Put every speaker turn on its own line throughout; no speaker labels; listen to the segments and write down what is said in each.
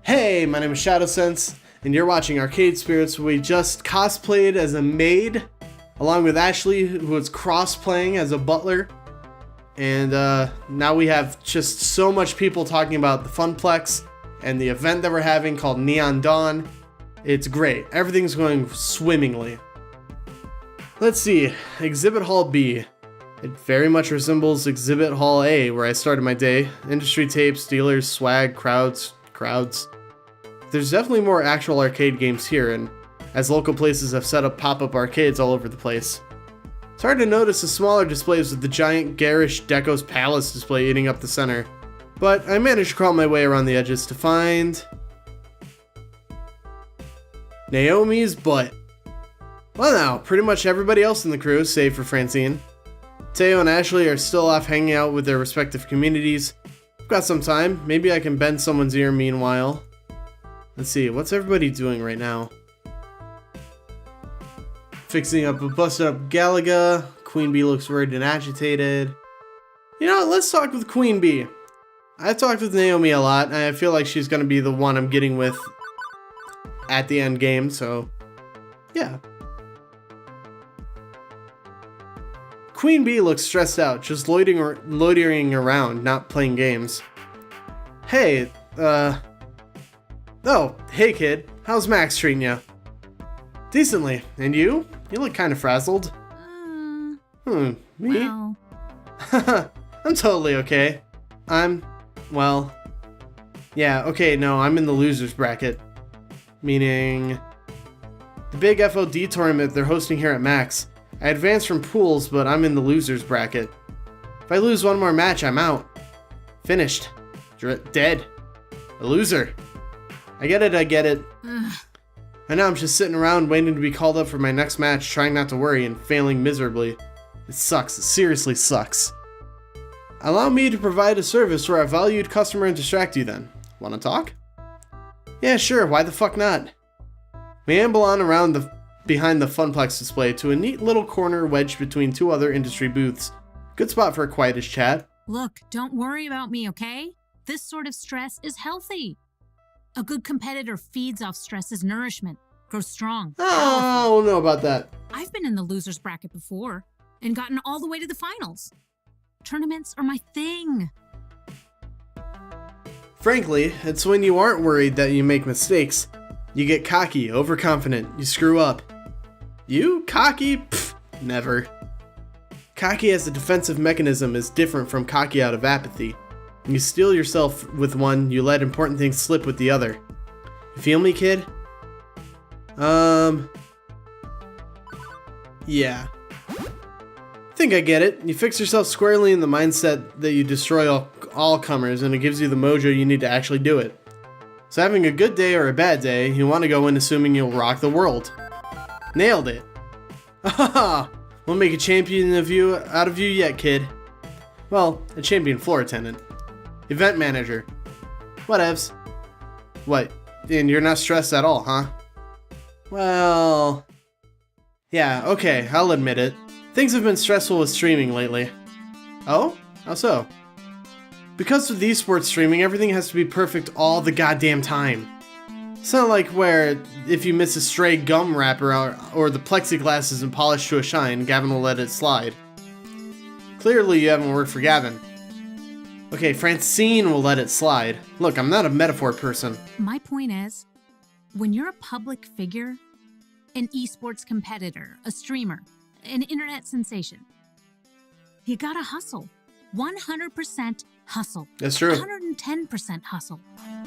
Hey, my name is Shadowsense, and you're watching Arcade Spirits. We just cosplayed as a maid, along with Ashley, who was cross-playing as a butler. And now we have just so much people talking about the Funplex and the event that we're having called Neon Dawn. It's great. Everything's going swimmingly. Let's see. Exhibit Hall B. It very much resembles Exhibit Hall A, where I started my day. Industry tapes, dealers, swag, crowds. There's definitely more actual arcade games here, and as local places have set up pop-up arcades all over the place. It's hard to notice the smaller displays with the giant garish Deco's Palace display eating up the center, but I managed to crawl my way around the edges to find Naomi's butt. Well now, pretty much everybody else in the crew, save for Francine. TEO and Ashley are still off hanging out with their respective communities. I've got some time, maybe I can bend someone's ear meanwhile. Let's see, what's everybody doing right now? Fixing up a busted up Galaga. Queen Bee looks worried and agitated. You know, let's talk with Queen Bee. I've talked with Naomi a lot, and I feel like she's gonna be the one I'm getting with at the end game, so yeah. Queen Bee looks stressed out, just loitering around, not playing games. Hey, oh, hey kid, how's Max treating ya? Decently, and you? You look kind of frazzled. Me?
Well.
I'm totally okay. Well, yeah, okay, no, I'm in the losers bracket. Meaning, the big FOD tournament they're hosting here at Max. I advanced from pools, but I'm in the losers bracket. If I lose one more match, I'm out. Finished. Dead. A loser. I get it. And now I'm just sitting around waiting to be called up for my next match, trying not to worry and failing miserably. It sucks. It seriously sucks. Allow me to provide a service for our valued customer and distract you then. Wanna talk? Yeah, sure. Why the fuck not? We amble on around behind the Funplex display to a neat little corner wedged between two other industry booths. Good spot for a quietish chat.
Look, don't worry about me, okay? This sort of stress is healthy. A good competitor feeds off stress as nourishment, grows strong.
Oh, I don't know about that.
I've been in the losers bracket before and gotten all the way to the finals. Tournaments are my thing.
Frankly, it's when you aren't worried that you make mistakes. You get cocky, overconfident, you screw up. You? Cocky? Pfft, never. Cocky as a defensive mechanism is different from cocky out of apathy. You steel yourself with one, you let important things slip with the other. You feel me, kid? Yeah. I think I get it. You fix yourself squarely in the mindset that you destroy all comers, and it gives you the mojo you need to actually do it. So having a good day or a bad day, you want to go in assuming you'll rock the world. Nailed it. Haha! We'll make a champion out of you yet, kid. Well, a champion floor attendant. Event manager. Whatevs. What? And you're not stressed at all, huh? Well... yeah, okay, I'll admit it. Things have been stressful with streaming lately. Oh? How so? Because with esports streaming, everything has to be perfect all the goddamn time. It's not like where, if you miss a stray gum wrapper or the plexiglass isn't polished to a shine, Gavin will let it slide. Clearly you haven't worked for Gavin. Okay, Francine will let it slide. Look, I'm not a metaphor person.
My point is, when you're a public figure, an esports competitor, a streamer, an internet sensation, you gotta hustle. 100% hustle.
That's true.
110% hustle.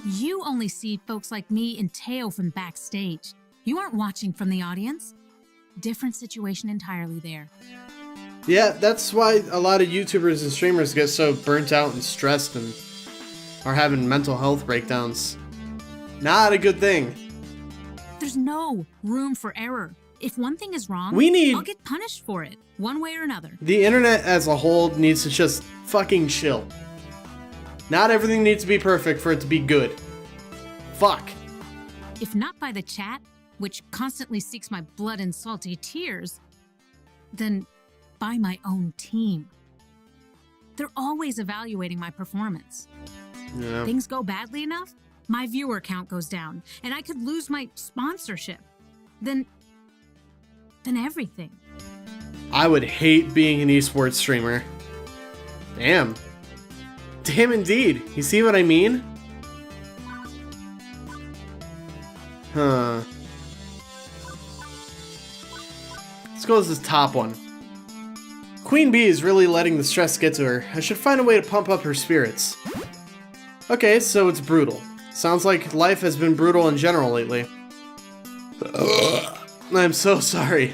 You only see folks like me and TEO from backstage. You aren't watching from the audience. Different situation entirely there.
Yeah, that's why a lot of YouTubers and streamers get so burnt out and stressed and are having mental health breakdowns. Not a good thing.
There's no room for error. If one thing is wrong, I'll get punished for it, one way or another.
The internet as a whole needs to just fucking chill. Not everything needs to be perfect for it to be good. Fuck.
If not by the chat, which constantly seeks my blood and salty tears, then by my own team. They're always evaluating my performance.
Yeah.
Things go badly enough, my viewer count goes down, and I could lose my sponsorship. Then everything.
I would hate being an esports streamer. Damn. Damn indeed. You see what I mean? Huh. Let's go with this top one. Queen Bee is really letting the stress get to her. I should find a way to pump up her spirits. Okay, so it's brutal. Sounds like life has been brutal in general lately. I'm so sorry.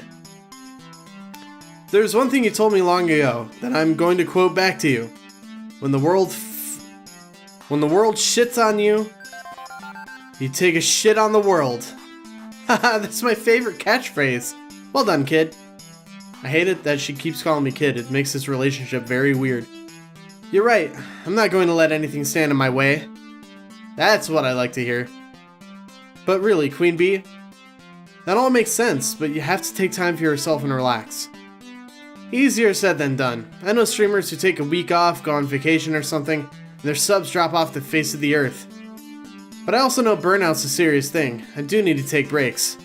There's one thing you told me long ago that I'm going to quote back to you. When the world shits on you, you take a shit on the world. Haha, that's my favorite catchphrase. Well done, kid. I hate it that she keeps calling me kid. It makes this relationship very weird. You're right. I'm not going to let anything stand in my way. That's what I like to hear. But really, Queen Bee, that all makes sense, but you have to take time for yourself and relax. Easier said than done. I know streamers who take a week off, go on vacation or something, and their subs drop off the face of the earth. But I also know burnout's a serious thing. I do need to take breaks.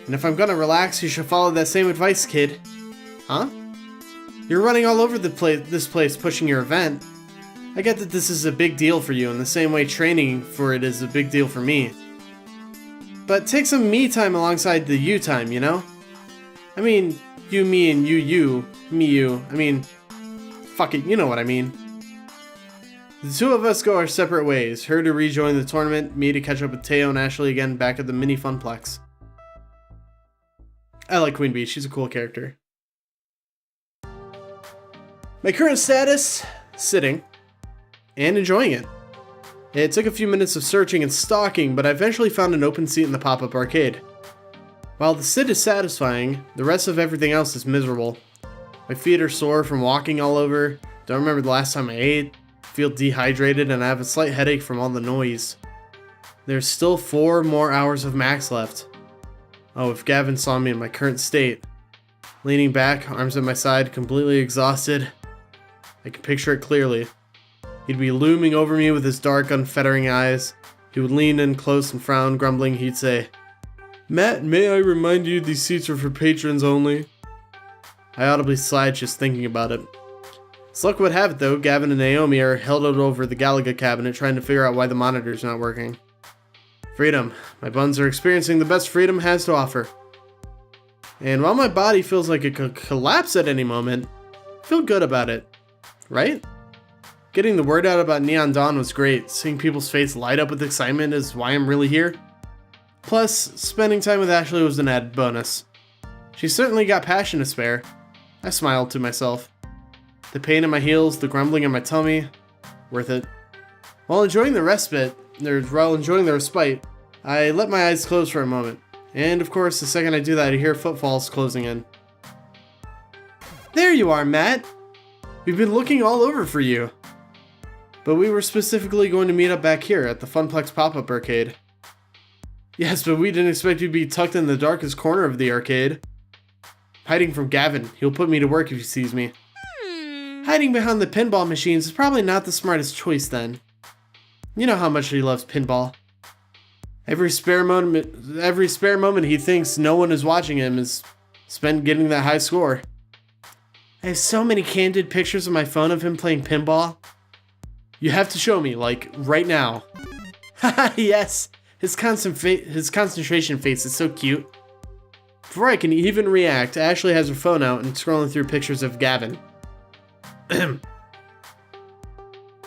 And if I'm gonna relax, you should follow that same advice, kid. Huh? You're running all over this place pushing your event. I get that this is a big deal for you in the same way training for it is a big deal for me. But take some me time alongside the you time, you know? I mean, you, me, and you, me, you. I mean, fuck it, you know what I mean. The two of us go our separate ways. Her to rejoin the tournament, me to catch up with TEO and Ashley again back at the mini funplex. I like Queen Bee, she's a cool character. My current status, sitting, and enjoying it. It took a few minutes of searching and stalking, but I eventually found an open seat in the pop-up arcade. While the sit is satisfying, the rest of everything else is miserable. My feet are sore from walking all over, don't remember the last time I ate, feel dehydrated, and I have a slight headache from all the noise. There's still 4 more hours of max left. Oh, if Gavin saw me in my current state. Leaning back, arms at my side, completely exhausted. I can picture it clearly. He'd be looming over me with his dark, unfettering eyes. He would lean in close and frown, grumbling. He'd say, "Matt, may I remind you these seats are for patrons only?" I audibly sighed just thinking about it. As luck would have it though, Gavin and Naomi are held out over the Galaga cabinet trying to figure out why the monitor's not working. Freedom. My buns are experiencing the best freedom has to offer. And while my body feels like it could collapse at any moment, I feel good about it. Right? Getting the word out about Neon Dawn was great. Seeing people's faces light up with excitement is why I'm really here. Plus, spending time with Ashley was an added bonus. She certainly got passion to spare. I smiled to myself. The pain in my heels, the grumbling in my tummy, worth it. While enjoying the respite, I let my eyes close for a moment. And of course, the second I do that, I hear footfalls closing in. There you are, Matt! We've been looking all over for you. But we were specifically going to meet up back here at the Funplex pop-up arcade. Yes, but we didn't expect you to be tucked in the darkest corner of the arcade. Hiding from Gavin. He'll put me to work if he sees me. Hiding behind the pinball machines is probably not the smartest choice then. You know how much he loves pinball. Every spare moment he thinks no one is watching him is spent getting that high score. I have so many candid pictures on my phone of him playing pinball. You have to show me, like, right now. Haha, yes! His concentration face is so cute. Before I can even react, Ashley has her phone out and scrolling through pictures of Gavin.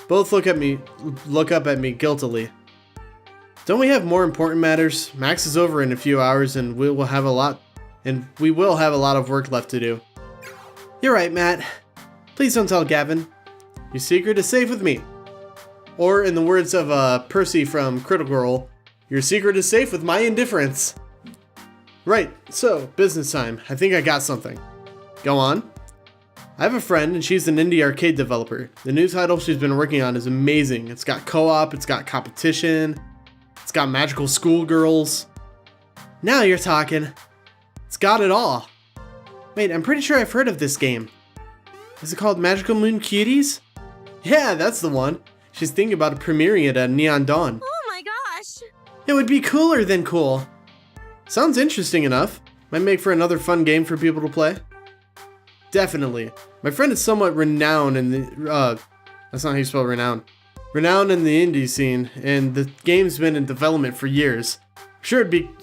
Both look up at me guiltily. Don't we have more important matters? Max is over in a few hours and we will have a lot of work left to do. You're right, Matt. Please don't tell Gavin. Your secret is safe with me. Or in the words of Percy from Critical Role, your secret is safe with my indifference. Right, so, business time. I think I got something. Go on. I have a friend and she's an indie arcade developer. The new title she's been working on is amazing. It's got co-op, it's got competition, it's got magical schoolgirls. Now you're talking. It's got it all. Wait, I'm pretty sure I've heard of this game. Is it called Magical Moon Cuties? Yeah, that's the one. She's thinking about premiering it at Neon Dawn.
Oh my
gosh!
It would be cooler than cool. Sounds interesting enough. Might make for another fun game for people to play. Definitely. My friend is somewhat renowned in the, that's not how you spell renowned. Renowned in the indie scene, and the game's been in development for years.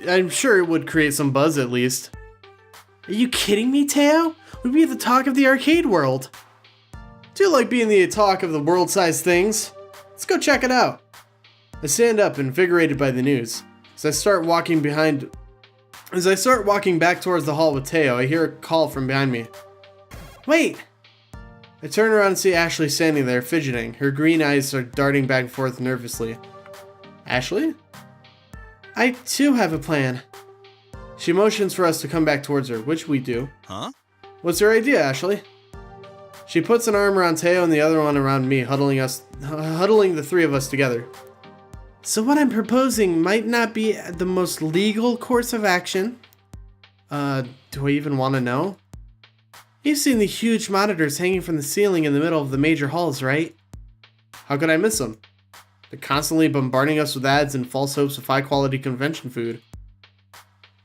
I'm sure it would create some buzz at least. Are you kidding me, TEO? We'd be the talk of the arcade world. Do you like being the talk of the world-sized things? Let's go check it out. I stand up, invigorated by the news. As I start walking back towards the hall with TEO, I hear a call from behind me. Wait! I turn around and see Ashley standing there, fidgeting. Her green eyes are darting back and forth nervously. Ashley? I too have a plan. She motions for us to come back towards her, which we do.
Huh?
What's your idea, Ashley? She puts an arm around TEO and the other one around me, huddling the three of us together. So what I'm proposing might not be the most legal course of action. Do I even want to know? You've seen the huge monitors hanging from the ceiling in the middle of the major halls, right? How could I miss them? They're constantly bombarding us with ads and false hopes of high-quality convention food.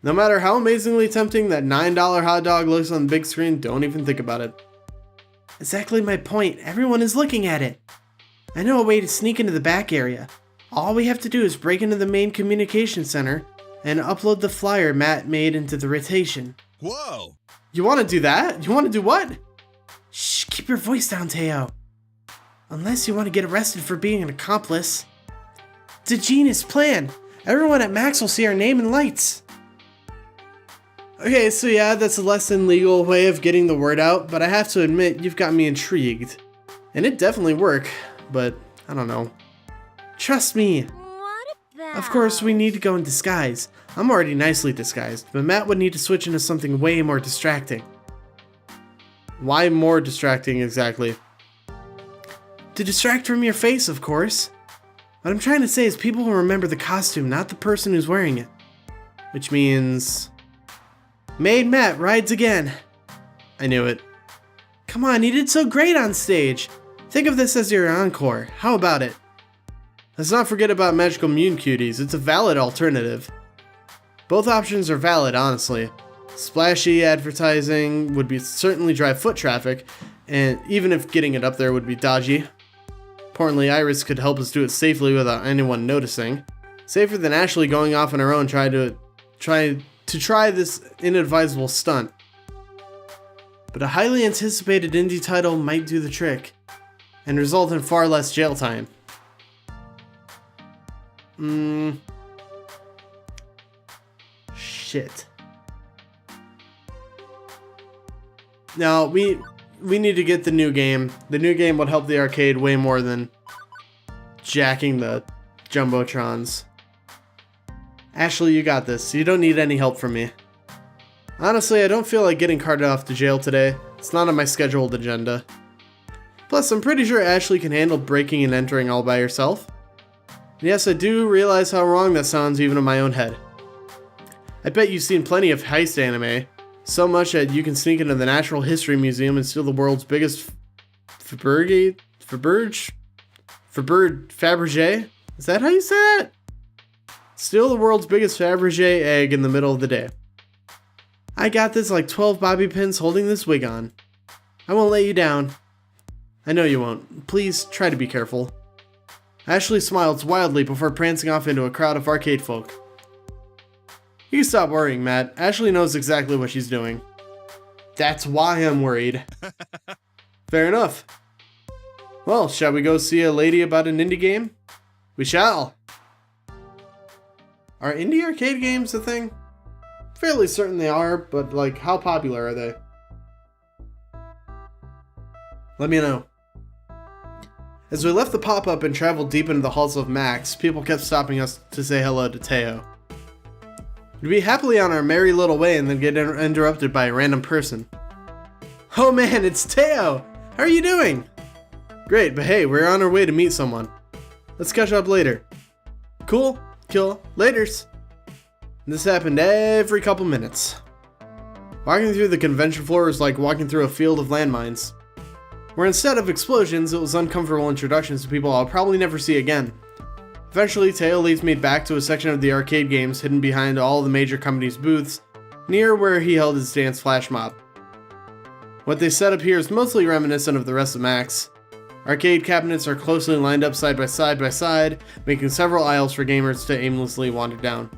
No matter how amazingly tempting that $9 hot dog looks on the big screen, don't even think about it. Exactly my point. Everyone is looking at it. I know a way to sneak into the back area. All we have to do is break into the main communication center and upload the flyer Matt made into the rotation.
Whoa!
You want to do that? You want to do what? Shh, keep your voice down, TEO. Unless you want to get arrested for being an accomplice. It's a genius plan. Everyone at Max will see our name in lights. Okay, so yeah, that's a less than legal way of getting the word out, but I have to admit, you've got me intrigued. And it definitely worked, but I don't know. Trust me.
What about...
Of course, we need to go in disguise. I'm already nicely disguised, but Matt would need to switch into something way more distracting. Why more distracting exactly? To distract from your face, of course. What I'm trying to say is people will remember the costume, not the person who's wearing it. Which means... Maid Matt rides again. I knew it. Come on, you did so great on stage. Think of this as your encore. How about it? Let's not forget about Magical Mune Cuties. It's a valid alternative. Both options are valid, honestly. Splashy advertising would certainly drive foot traffic, and even if getting it up there would be dodgy. Importantly, Iris could help us do it safely without anyone noticing. Safer than Ashley going off on her own try this inadvisable stunt. But a highly anticipated indie title might do the trick, and result in far less jail time. Shit. Now, we need to get the new game. The new game would help the arcade way more than jacking the Jumbotrons. Ashley, you got this. You don't need any help from me. Honestly, I don't feel like getting carted off to jail today. It's not on my scheduled agenda. Plus, I'm pretty sure Ashley can handle breaking and entering all by herself. And yes, I do realize how wrong that sounds even in my own head. I bet you've seen plenty of heist anime. So much that you can sneak into the Natural History Museum and steal the world's biggest Fabergé? Is that how you say that? Steal the world's biggest Fabergé egg in the middle of the day. I got this like 12 bobby pins holding this wig on. I won't let you down. I know you won't. Please try to be careful. Ashley smiles wildly before prancing off into a crowd of arcade folk. You can stop worrying, Matt. Ashley knows exactly what she's doing. That's why I'm worried. Fair enough. Well, shall we go see a lady about an indie game? We shall. Are indie arcade games a thing? Fairly certain they are, but like, how popular are they? Let me know. As we left the pop-up and traveled deep into the halls of Max, people kept stopping us to say hello to TEO. We'd be happily on our merry little way and then get interrupted by a random person. Oh man, it's TEO! How are you doing? Great, but hey, we're on our way to meet someone. Let's catch up later. Cool. Laters. This happened every couple minutes. Walking through the convention floor was like walking through a field of landmines, where instead of explosions, it was uncomfortable introductions to people I'll probably never see again. Eventually, Teo leads me back to a section of the arcade games hidden behind all the major companies' booths, near where he held his dance flash mob. What they set up here is mostly reminiscent of the rest of Max. Arcade cabinets are closely lined up side by side, making several aisles for gamers to aimlessly wander down.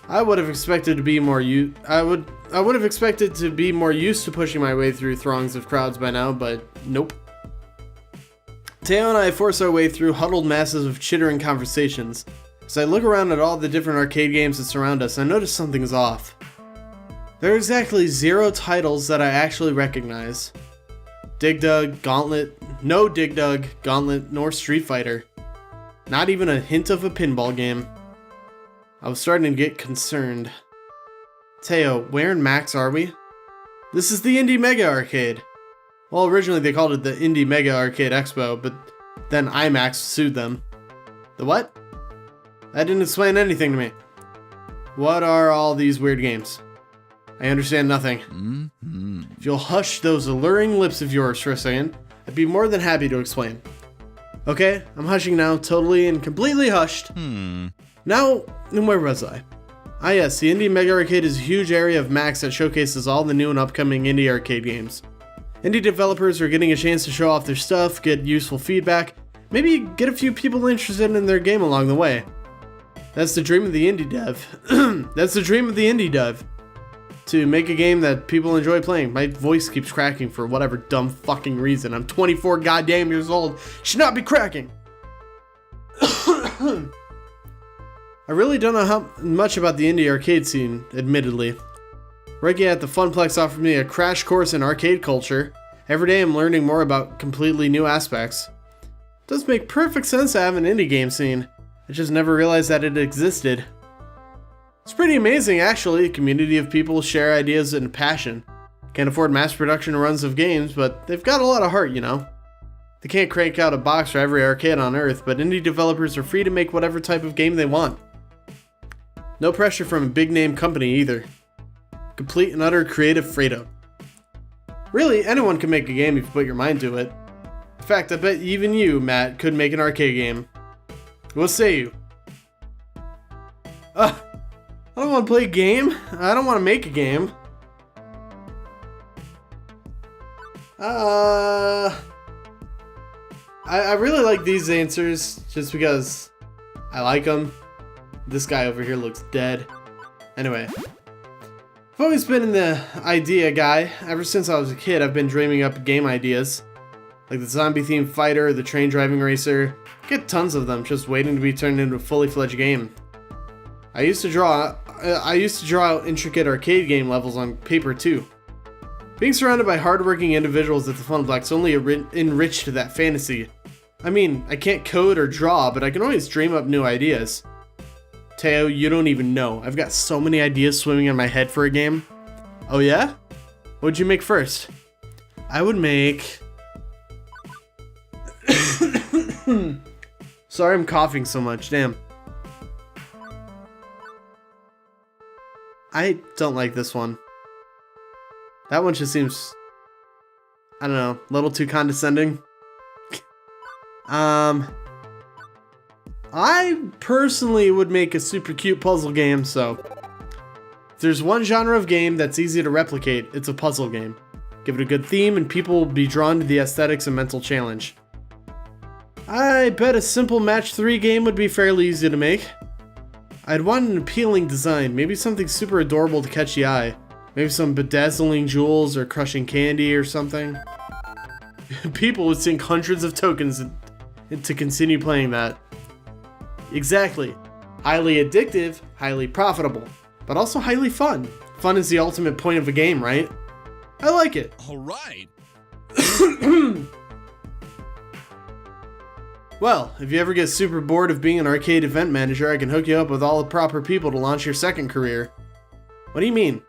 I would have expected to be more used to pushing my way through throngs of crowds by now, but nope. Teo and I force our way through huddled masses of chittering conversations. As I look around at all the different arcade games that surround us, I notice something is off. There are exactly 0 titles that I actually recognize. Dig Dug, Gauntlet, no Dig Dug, Gauntlet, nor Street Fighter. Not even a hint of a pinball game. I was starting to get concerned. Teo, where in Max are we? This is the Indie Mega Arcade. Well, originally they called it the Indie Mega Arcade Expo, but then IMAX sued them. The what? That didn't explain anything to me. What are all these weird games? I understand nothing. If you'll hush those alluring lips of yours for a second, I'd be more than happy to explain. Okay, I'm hushing now, totally and completely hushed. Now, where was I? Ah yes, the Indie Mega Arcade is a huge area of Max that showcases all the new and upcoming indie arcade games. Indie developers are getting a chance to show off their stuff, get useful feedback, maybe get a few people interested in their game along the way. That's the dream of the indie dev. That's the dream of the indie dev. To make a game that people enjoy playing. My voice keeps cracking for whatever dumb fucking reason. I'm 24 goddamn years old. Should not be cracking. I really don't know how much about the indie arcade scene, admittedly. Working at the Funplex offered me a crash course in arcade culture. Every day I'm learning more about completely new aspects. It does make perfect sense to have an indie game scene. I just never realized that it existed. It's pretty amazing, actually. A community of people share ideas and passion. Can't afford mass production runs of games, but they've got a lot of heart, you know. They can't crank out a box for every arcade on Earth, but indie developers are free to make whatever type of game they want. No pressure from a big name company either. Complete and utter creative freedom. Really, anyone can make a game if you put your mind to it. In fact, I bet even you, Matt, could make an arcade game. What say you? I don't want to play a game. I don't want to make a game. I really like these answers just because I like them. This guy over here looks dead. Anyway. I've always been the idea guy. Ever since I was a kid, I've been dreaming up game ideas. Like the zombie-themed fighter, the train driving racer. I get tons of them just waiting to be turned into a fully fledged game. I used to draw out intricate arcade game levels on paper too. Being surrounded by hardworking individuals at the Funplex only enriched that fantasy. I mean, I can't code or draw, but I can always dream up new ideas. Teo, you don't even know. I've got so many ideas swimming in my head for a game. Oh yeah? What'd you make first? I would make... Sorry I'm coughing so much, damn. I don't like this one. That one just seems, I don't know, a little too condescending. I personally would make a super cute puzzle game, so if there's one genre of game that's easy to replicate, it's a puzzle game. Give it a good theme and people will be drawn to the aesthetics and mental challenge. I bet a simple match 3 game would be fairly easy to make. I'd want an appealing design, maybe something super adorable to catch the eye. Maybe some bedazzling jewels or crushing candy or something. People would sink hundreds of tokens to continue playing that. Exactly. Highly addictive, highly profitable, but also highly fun. Fun is the ultimate point of a game, right? I like it.
All right.
Well, if you ever get super bored of being an arcade event manager, I can hook you up with all the proper people to launch your second career. What do you mean?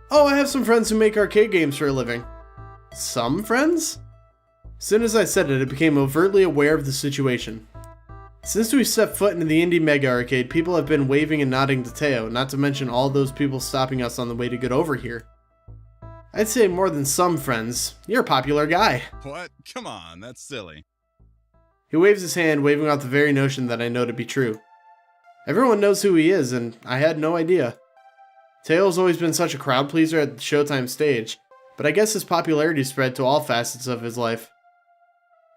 Oh, I have some friends who make arcade games for a living. Some friends? As soon as I said it, I became overtly aware of the situation. Since we stepped foot into the Indie Mega Arcade, people have been waving and nodding to Teo, not to mention all those people stopping us on the way to get over here. I'd say more than some friends. You're a popular guy.
What? Come on, that's silly.
He waves his hand, waving out the very notion that I know to be true. Everyone knows who he is, and I had no idea. TEO's always been such a crowd pleaser at the Showtime stage, but I guess his popularity spread to all facets of his life.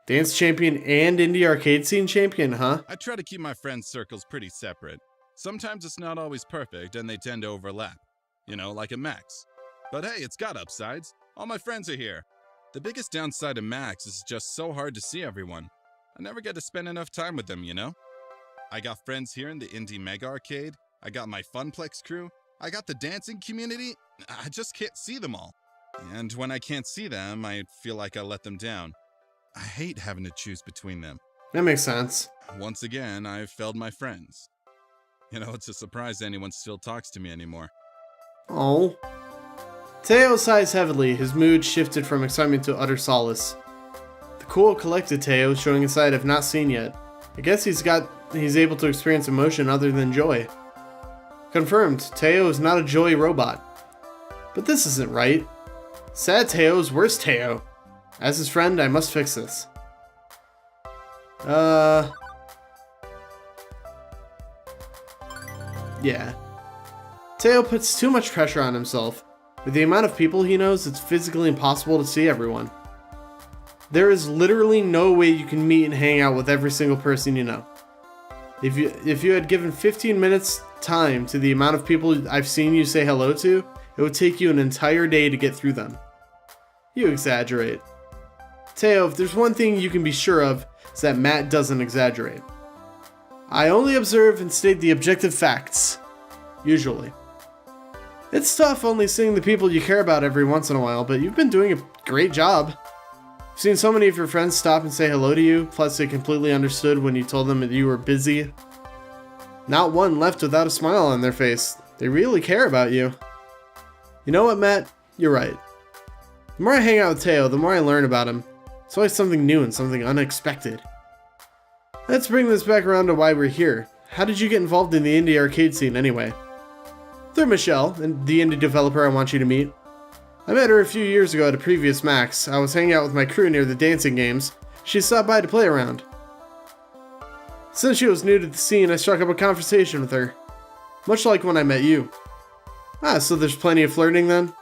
Dance champion and indie arcade scene champion, huh?
I try to keep my friends' circles pretty separate. Sometimes it's not always perfect and they tend to overlap. You know, like a Max. But hey, it's got upsides. All my friends are here. The biggest downside of Max is just so hard to see everyone. I never get to spend enough time with them, you know? I got friends here in the Indie Mega Arcade. I got my Funplex crew. I got the dancing community. I just can't see them all. And when I can't see them, I feel like I let them down. I hate having to choose between them.
That makes sense.
Once again, I've failed my friends. You know, it's a surprise anyone still talks to me anymore.
Oh. TEO sighs heavily, his mood shifted from excitement to utter solace. The cool, collected TEO is showing a side I've not seen yet. I guess he's able to experience emotion other than joy. Confirmed, TEO is not a joy robot. But this isn't right. Sad TEO is worse TEO. As his friend, I must fix this. Yeah. TEO puts too much pressure on himself. With the amount of people he knows, it's physically impossible to see everyone. There is literally no way you can meet and hang out with every single person you know. If you had given 15 minutes time to the amount of people I've seen you say hello to, it would take you an entire day to get through them. You exaggerate. TEO, if there's one thing you can be sure of, it's that Matt doesn't exaggerate. I only observe and state the objective facts. Usually. It's tough only seeing the people you care about every once in a while, but you've been doing a great job. I've seen so many of your friends stop and say hello to you, plus they completely understood when you told them that you were busy. Not one left without a smile on their face. They really care about you. You know what, Matt? You're right. The more I hang out with TEO, the more I learn about him. It's always something new and something unexpected. Let's bring this back around to why we're here. How did you get involved in the indie arcade scene anyway? Through Michelle, the indie developer I want you to meet. I met her a few years ago at a previous Max. I was hanging out with my crew near the dancing games. She stopped by to play around. Since she was new to the scene, I struck up a conversation with her. Much like when I met you. Ah, so there's plenty of flirting then?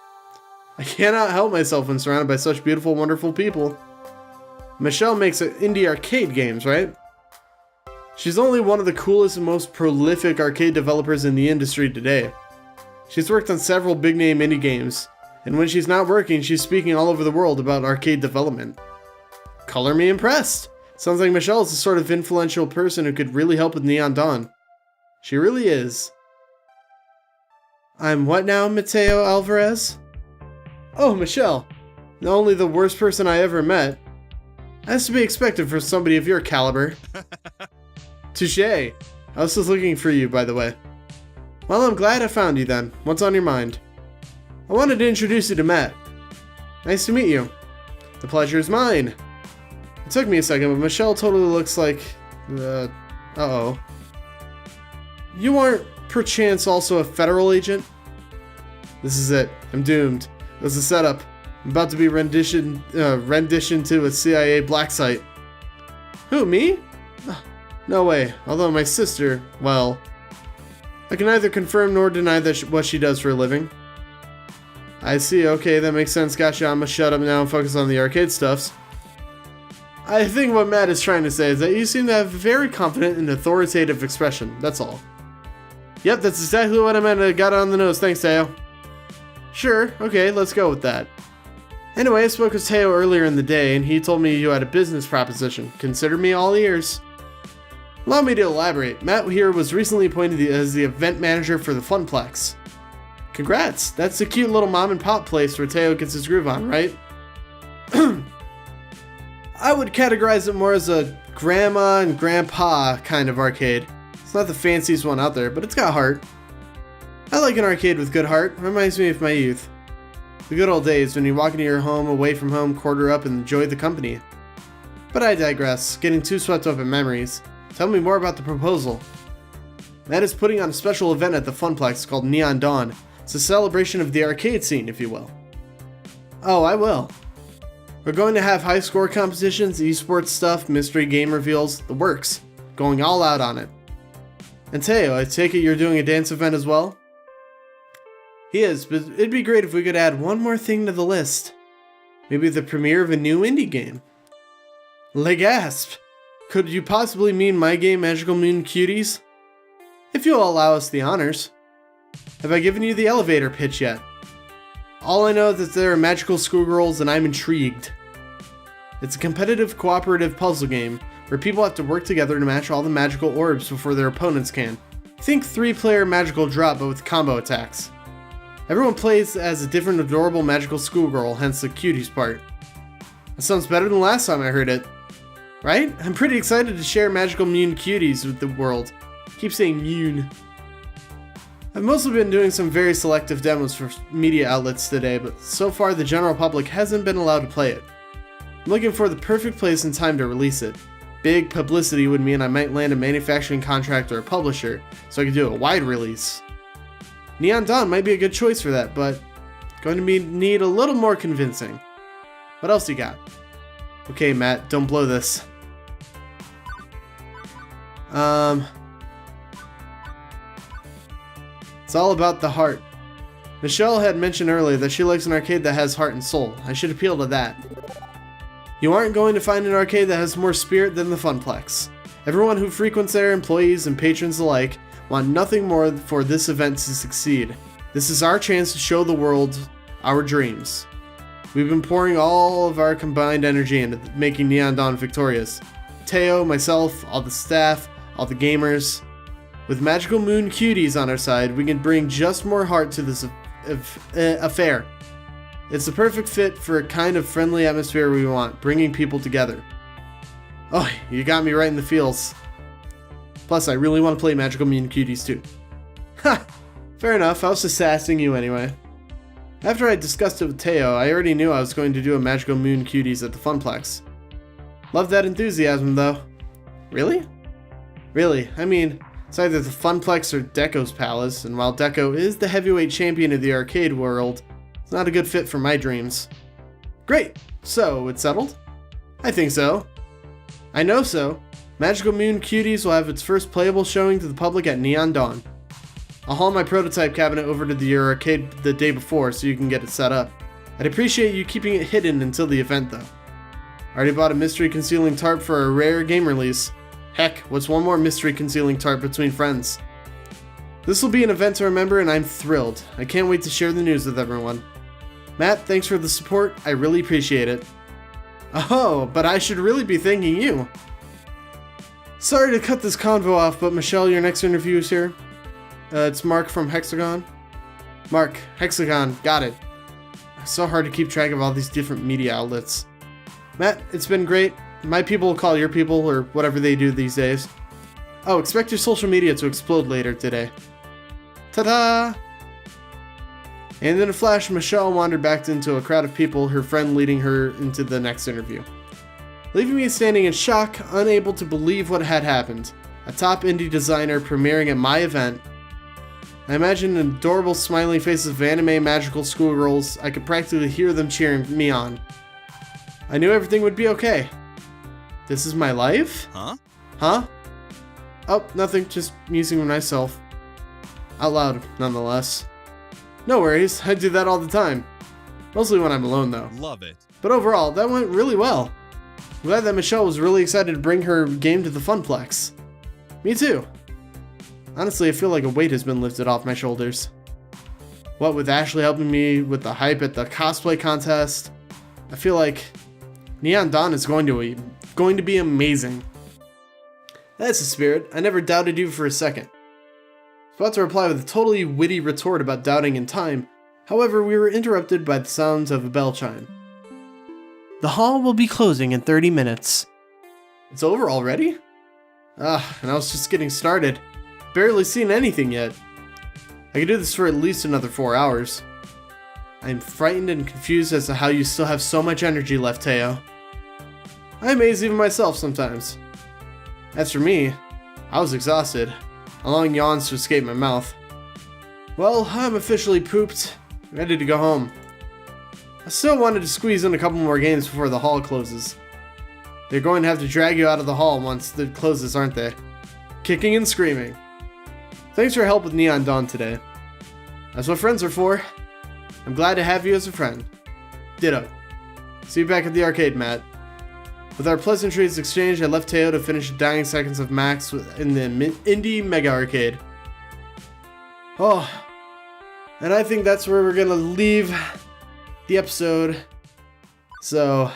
I cannot help myself when surrounded by such beautiful, wonderful people. Michelle makes indie arcade games, right? She's only one of the coolest and most prolific arcade developers in the industry today. She's worked on several big-name indie games, and when she's not working, she's speaking all over the world about arcade development. Color me impressed! Sounds like Michelle is the sort of influential person who could really help with Neon Dawn. She really is. I'm what now, Mateo Alvarez? Oh, Michelle. Not only the worst person I ever met. That's to be expected for somebody of your caliber. Touché. I was just looking for you, by the way. Well, I'm glad I found you then. What's on your mind? I wanted to introduce you to Matt. Nice to meet you. The pleasure is mine. It took me a second, but Michelle totally looks like... uh-oh. You aren't, perchance, also a federal agent? This is it. I'm doomed. It was a setup. I'm about to be renditioned to a CIA black site. Who, me? No way. Although my sister, well... I can neither confirm nor deny what she does for a living. I see, okay, that makes sense. Gotcha, I'm gonna shut up now and focus on the arcade stuffs. I think what Matt is trying to say is that you seem to have very confident and authoritative expression, that's all. Yep, that's exactly what I meant. I got it on the nose, thanks, TEO. Sure, okay, let's go with that. Anyway, I spoke with TEO earlier in the day, and he told me you had a business proposition. Consider me all ears. Allow me to elaborate. Matt here was recently appointed as the event manager for the Funplex. Congrats! That's a cute little mom and pop place where TEO gets his groove on, right? I would categorize it more as a grandma and grandpa kind of arcade. It's not the fanciest one out there, but it's got heart. I like an arcade with good heart. Reminds me of my youth. The good old days when you walk into your home, away from home, quarter up, and enjoy the company. But I digress, getting too swept up in memories. Tell me more about the proposal. Matt is putting on a special event at the Funplex called Neon Dawn. It's a celebration of the arcade scene, if you will. Oh, I will. We're going to have high score competitions, esports stuff, mystery game reveals, the works. Going all out on it. And Teo, I take it you're doing a dance event as well? He is, but it'd be great if we could add one more thing to the list. Maybe the premiere of a new indie game. Legasp! Could you possibly mean my game Magical Moon Cuties? If you'll allow us the honors. Have I given you the elevator pitch yet? All I know is that there are magical schoolgirls and I'm intrigued. It's a competitive cooperative puzzle game where people have to work together to match all the magical orbs before their opponents can. Think 3-player magical drop but with combo attacks. Everyone plays as a different adorable magical schoolgirl, hence the cuties part. That sounds better than last time I heard it. Right? I'm pretty excited to share Magical Moon Cuties with the world. Keep saying Moon. I've mostly been doing some very selective demos for media outlets today, but so far the general public hasn't been allowed to play it. I'm looking for the perfect place and time to release it. Big publicity would mean I might land a manufacturing contract or a publisher, so I could do a wide release. Neon Dawn might be a good choice for that, but going to need a little more convincing. What else you got? Okay, Matt, don't blow this. It's all about the heart. Michelle had mentioned earlier that she likes an arcade that has heart and soul. I should appeal to that. You aren't going to find an arcade that has more spirit than the Funplex. Everyone who frequents there, employees and patrons alike, want nothing more for this event to succeed. This is our chance to show the world our dreams. We've been pouring all of our combined energy into making Neon Dawn victorious. Teo, myself, all the staff, all the gamers. With Magical Moon Cuties on our side, we can bring just more heart to this affair. It's the perfect fit for a kind of friendly atmosphere we want, bringing people together. Oh, you got me right in the feels. Plus, I really want to play Magical Moon Cuties too. Ha! Fair enough, I was just sassing you anyway. After I discussed it with Teo, I already knew I was going to do a Magical Moon Cuties at the Funplex. Love that enthusiasm though. Really? Really, I mean, it's either the Funplex or Deco's Palace, and while Deco is the heavyweight champion of the arcade world, it's not a good fit for my dreams. Great! So, it's settled? I think so. I know so. Magical Moon Cuties will have its first playable showing to the public at Neon Dawn. I'll haul my prototype cabinet over to your arcade the day before so you can get it set up. I'd appreciate you keeping it hidden until the event though. I already bought a mystery concealing tarp for a rare game release. Heck, what's one more mystery concealing tarp between friends? This will be an event to remember and I'm thrilled. I can't wait to share the news with everyone. Matt, thanks for the support. I really appreciate it. Oh, but I should really be thanking you. Sorry to cut this convo off, but Michelle, your next interview is here. It's Mark from Hexagon. Mark, Hexagon, got it. It's so hard to keep track of all these different media outlets. Matt, it's been great. My people will call your people, or whatever they do these days. Oh, expect your social media to explode later today. Ta-da! And in a flash, Michelle wandered back into a crowd of people, her friend leading her into the next interview. Leaving me standing in shock, unable to believe what had happened. A top indie designer premiering at my event. I imagined adorable smiling faces of anime magical schoolgirls. I could practically hear them cheering me on. I knew everything would be okay. This is my life?
Huh?
Huh? Oh, nothing, just musing with myself. Out loud, nonetheless. No worries, I do that all the time. Mostly when I'm alone though.
Love it.
But overall, that went really well. I'm glad that Michelle was really excited to bring her game to the Funplex. Me too. Honestly, I feel like a weight has been lifted off my shoulders. What with Ashley helping me with the hype at the cosplay contest, I feel like Neon Dawn is going to be amazing. That's the spirit. I never doubted you for a second. I was about to reply with a totally witty retort about doubting in time. However, we were interrupted by the sounds of a bell chime. The hall will be closing in 30 minutes. It's over already? And I was just getting started. Barely seen anything yet. I could do this for at least another 4 hours. I'm frightened and confused as to how you still have so much energy left, Teo. I amaze even myself sometimes. As for me, I was exhausted, allowing yawns to escape my mouth. Well, I'm officially pooped, ready to go home. I still wanted to squeeze in a couple more games before the hall closes. They're going to have to drag you out of the hall once it closes, aren't they? Kicking and screaming. Thanks for your help with Neon Dawn today. That's what friends are for. I'm glad to have you as a friend. Ditto. See you back at the arcade, Matt. With our pleasantries exchanged, I left TEO to finish the dying seconds of Max in the Indie Mega Arcade. Oh, and I think that's where we're gonna leave the episode. So,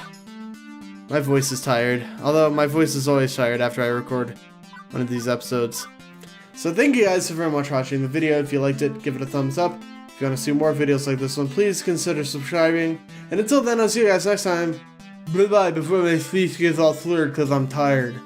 my voice is tired. Although my voice is always tired after I record one of these episodes. So thank you guys so very much for watching the video. If you liked it, give it a thumbs up. If you want to see more videos like this one, please consider subscribing. And until then, I'll see you guys next time. Bye-bye before my speech gets all slurred because I'm tired.